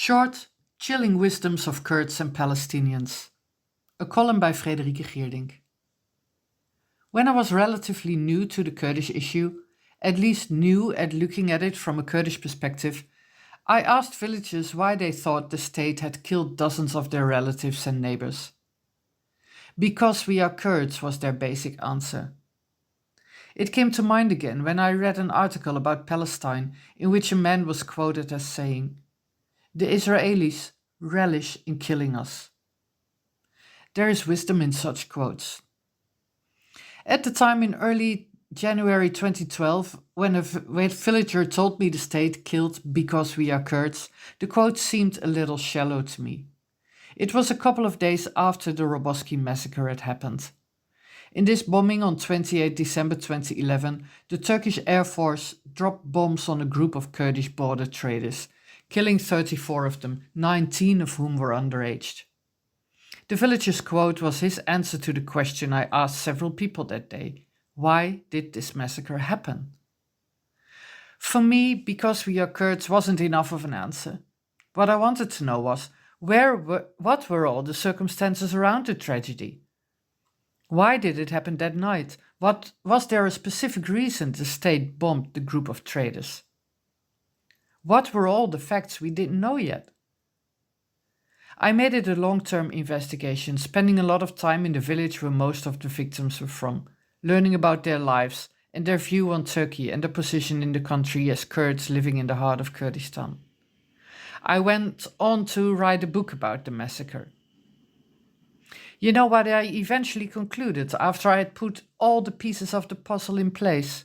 Short, Chilling Wisdoms of Kurds and Palestinians. A column by Fréderike Geerdink. When I was relatively new to the Kurdish issue, at least new at looking at it from a Kurdish perspective, I asked villagers why they thought the state had killed dozens of their relatives and neighbors. Because we are Kurds was their basic answer. It came to mind again when I read an article about Palestine in which a man was quoted as saying, "The Israelis relish in killing us." There is wisdom in such quotes. At the time in early January 2012, when a villager told me the state killed because we are Kurds, the quote seemed a little shallow to me. It was a couple of days after the Roboskî massacre had happened. In this bombing on 28 December 2011, the Turkish Air Force dropped bombs on a group of Kurdish border traders, killing 34 of them, 19 of whom were underage. The villager's quote was his answer to the question I asked several people that day. Why did this massacre happen? For me, because we are Kurds wasn't enough of an answer. What I wanted to know was, what were all the circumstances around the tragedy? Why did it happen that night? Was there a specific reason the state bombed the group of traders? What were all the facts we didn't know yet? I made it a long-term investigation, spending a lot of time in the village where most of the victims were from, learning about their lives and their view on Turkey and their position in the country as Kurds living in the heart of Kurdistan. I went on to write a book about the massacre. You know what I eventually concluded after I had put all the pieces of the puzzle in place?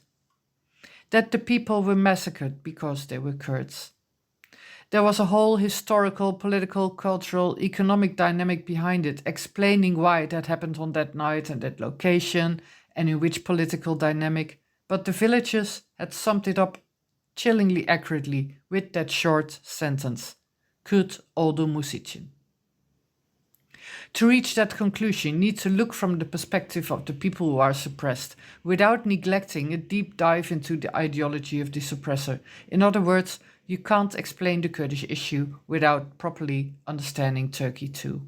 That the people were massacred because they were Kurds. There was a whole historical, political, cultural, economic dynamic behind it, explaining why it had happened on that night and that location and in which political dynamic, but the villagers had summed it up chillingly accurately with that short sentence, Kürt olduğumuz için. To reach that conclusion, you need to look from the perspective of the people who are suppressed, without neglecting a deep dive into the ideology of the suppressor. In other words, you can't explain the Kurdish issue without properly understanding Turkey too.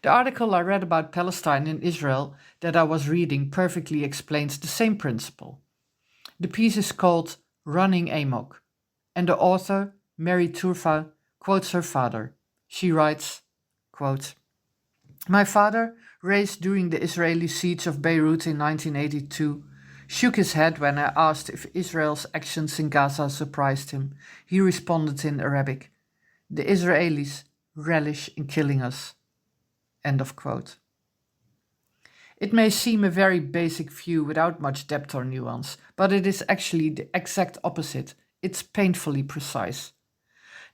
The article I read about Palestine and Israel that I was reading perfectly explains the same principle. The piece is called Running Amok, and the author, Mary Turfa, quotes her father. She writes, quote, "My father, raised during the Israeli siege of Beirut in 1982, shook his head when I asked if Israel's actions in Gaza surprised him. He responded in Arabic, 'The Israelis relish in killing us.'" End of quote. It may seem a very basic view without much depth or nuance, but it is actually the exact opposite. It's painfully precise.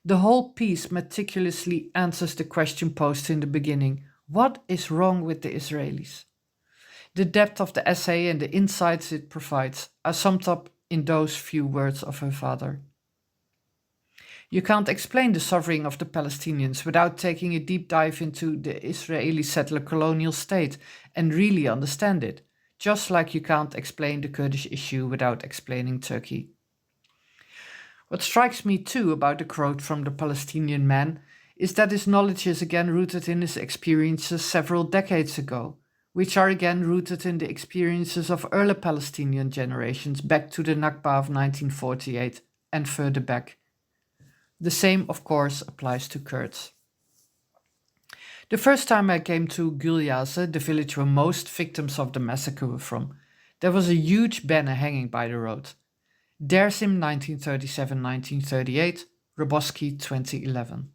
The whole piece meticulously answers the question posed in the beginning: what is wrong with the Israelis? The depth of the essay and the insights it provides are summed up in those few words of her father. You can't explain the suffering of the Palestinians without taking a deep dive into the Israeli settler colonial state and really understand it, just like you can't explain the Kurdish issue without explaining Turkey. What strikes me too about the quote from the Palestinian man is that his knowledge is again rooted in his experiences several decades ago, which are again rooted in the experiences of early Palestinian generations back to the Nakba of 1948 and further back. The same, of course, applies to Kurds. The first time I came to Gülyaze, the village where most victims of the massacre were from, there was a huge banner hanging by the road. Dersim 1937-1938, Roboskî 2011.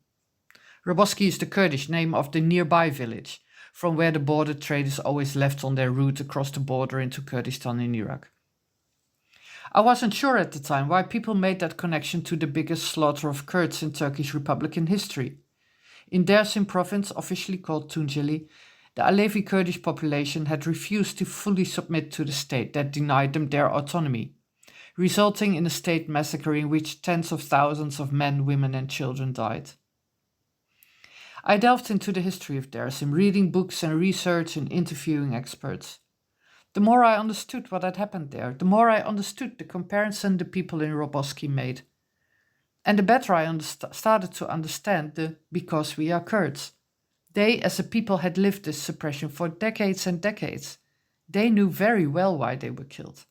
Roboskî is the Kurdish name of the nearby village, from where the border traders always left on their route across the border into Kurdistan in Iraq. I wasn't sure at the time why people made that connection to the biggest slaughter of Kurds in Turkish Republican history. In Dersim province, officially called Tunceli, the Alevi Kurdish population had refused to fully submit to the state that denied them their autonomy, resulting in a state massacre in which tens of thousands of men, women and children died. I delved into the history of Dersim, reading books and research and interviewing experts. The more I understood what had happened there, the more I understood the comparison the people in Roboskî made. And the better I started to understand the because we are Kurds. They, as a people, had lived this suppression for decades and decades. They knew very well why they were killed.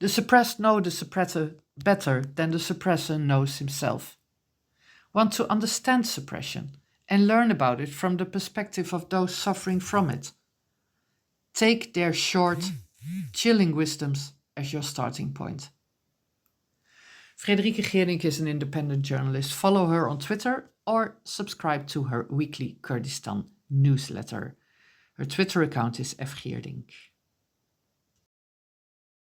The suppressed know the suppressor better than the suppressor knows himself. Want to understand suppression and learn about it from the perspective of those suffering from it. Take their short, chilling wisdoms as your starting point. Fréderike Geerdink is an independent journalist. Follow her on Twitter or subscribe to her weekly Kurdistan newsletter. Her Twitter account is fgeerdink.